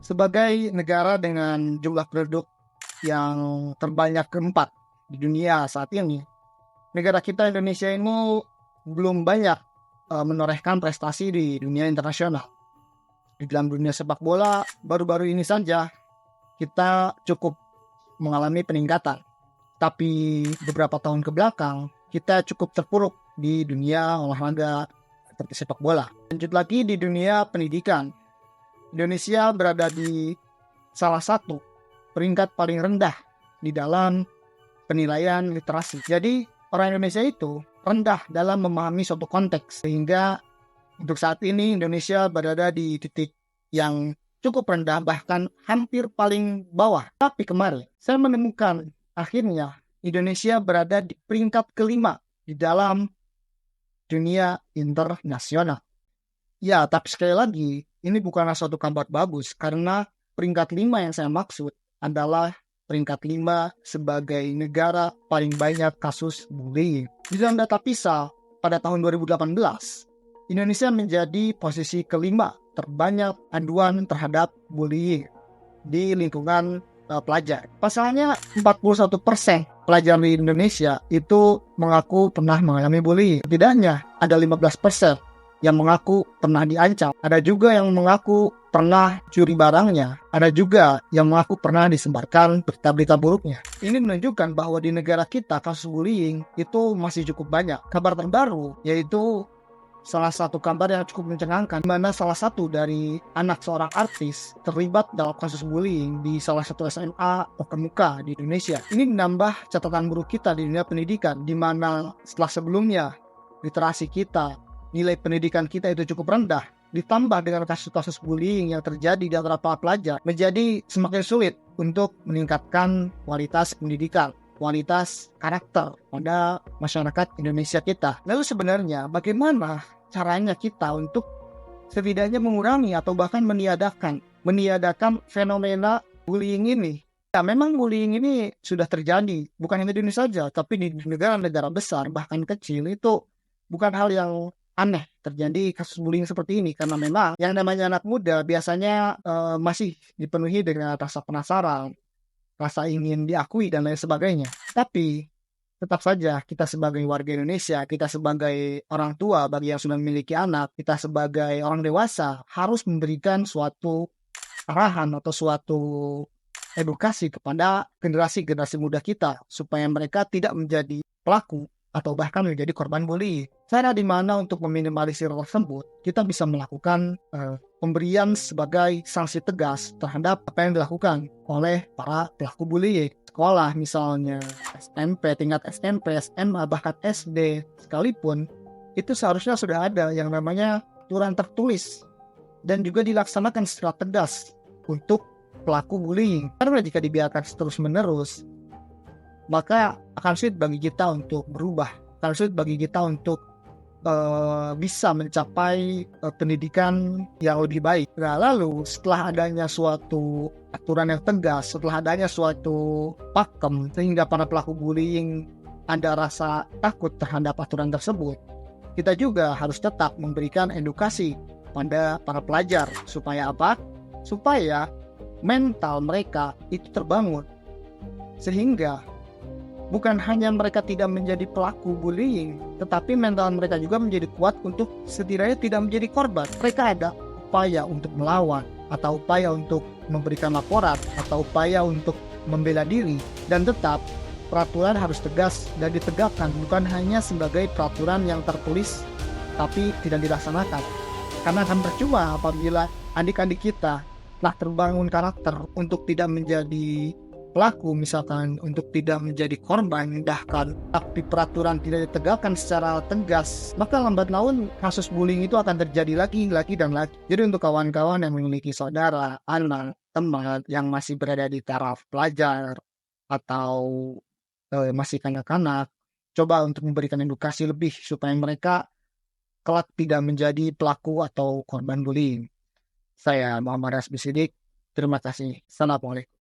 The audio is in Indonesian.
Sebagai negara dengan jumlah penduduk yang terbanyak keempat di dunia saat ini, negara kita Indonesia ini belum banyak menorehkan prestasi di dunia internasional. Di dalam dunia sepak bola, baru-baru ini saja kita cukup mengalami peningkatan. Tapi beberapa tahun ke belakang, kita cukup terpuruk di dunia olahraga seperti sepak bola. Lanjut lagi di dunia pendidikan. Indonesia berada di salah satu peringkat paling rendah di dalam penilaian literasi. Jadi orang Indonesia itu rendah dalam memahami suatu konteks, sehingga untuk saat ini Indonesia berada di titik yang cukup rendah, bahkan hampir paling bawah. Tapi kemarin saya menemukan akhirnya Indonesia berada di peringkat kelima di dalam dunia internasional. Ya, tapi sekali lagi, ini bukanlah suatu kabar bagus, karena peringkat 5 yang saya maksud adalah peringkat 5 sebagai negara paling banyak kasus bullying. Di dalam data PISA pada tahun 2018, Indonesia menjadi posisi kelima terbanyak aduan terhadap bullying di lingkungan pelajar. Pasalnya 41% pelajar di Indonesia itu mengaku pernah mengalami bullying. Setidaknya ada 15% yang mengaku pernah diancam. Ada juga yang mengaku pernah curi barangnya. Ada juga yang mengaku pernah disebarkan berita-berita buruknya. Ini menunjukkan bahwa di negara kita kasus bullying itu masih cukup banyak. Kabar terbaru yaitu salah satu kabar yang cukup mencengangkan, di mana salah satu dari anak seorang artis terlibat dalam kasus bullying di salah satu SMA terkemuka di Indonesia. Ini menambah catatan buruk kita di dunia pendidikan, di mana setelah sebelumnya literasi kita, nilai pendidikan kita itu cukup rendah, ditambah dengan kasus-kasus bullying yang terjadi di antara para pelajar, menjadi semakin sulit untuk meningkatkan kualitas pendidikan, kualitas karakter pada masyarakat Indonesia kita. Lalu sebenarnya bagaimana caranya kita untuk setidaknya mengurangi atau bahkan meniadakan fenomena bullying ini? Ya, memang bullying ini sudah terjadi, bukan hanya di Indonesia saja, tapi di negara-negara besar, bahkan kecil, itu bukan hal yang aneh terjadi kasus bullying seperti ini, karena memang yang namanya anak muda biasanya masih dipenuhi dengan rasa penasaran, rasa ingin diakui dan lain sebagainya. Tapi tetap saja kita sebagai warga Indonesia, kita sebagai orang tua bagi yang sudah memiliki anak, kita sebagai orang dewasa harus memberikan suatu arahan atau suatu edukasi kepada generasi-generasi muda kita supaya mereka tidak menjadi pelaku atau bahkan menjadi korban bullying. Cara di mana untuk meminimalisir tersebut, kita bisa melakukan pemberian sebagai sanksi tegas terhadap apa yang dilakukan oleh para pelaku bullying. Sekolah misalnya SMP, tingkat SMP, SMA, bahkan SD sekalipun, itu seharusnya sudah ada yang namanya aturan tertulis dan juga dilaksanakan secara tegas untuk pelaku bullying. Karena jika dibiarkan terus-menerus, maka akan sulit bagi kita untuk berubah, akan sulit bagi kita untuk bisa mencapai pendidikan yang lebih baik. Nah, lalu setelah adanya suatu aturan yang tegas, setelah adanya suatu pakem sehingga para pelaku bullying ada rasa takut terhadap aturan tersebut, kita juga harus tetap memberikan edukasi pada para pelajar. Supaya apa? Supaya mental mereka itu terbangun, sehingga bukan hanya mereka tidak menjadi pelaku bullying, tetapi mental mereka juga menjadi kuat untuk setidaknya tidak menjadi korban. Mereka ada upaya untuk melawan, atau upaya untuk memberikan laporan, atau upaya untuk membela diri. Dan tetap peraturan harus tegas dan ditegakkan, bukan hanya sebagai peraturan yang tertulis tapi tidak dilaksanakan. Karena akan percuma apabila adik-adik kita telah terbangun karakter untuk tidak menjadi pelaku, misalkan untuk tidak menjadi korban, bahkan tapi peraturan tidak ditegakkan secara tegas, maka lambat laun kasus bullying itu akan terjadi lagi dan lagi. Jadi untuk kawan-kawan yang memiliki saudara, anak, teman yang masih berada di taraf pelajar atau masih kanak-kanak, coba untuk memberikan edukasi lebih supaya mereka kelak tidak menjadi pelaku atau korban bullying. Saya Muhammad Rasbi Sidik. Terima kasih. Assalamualaikum.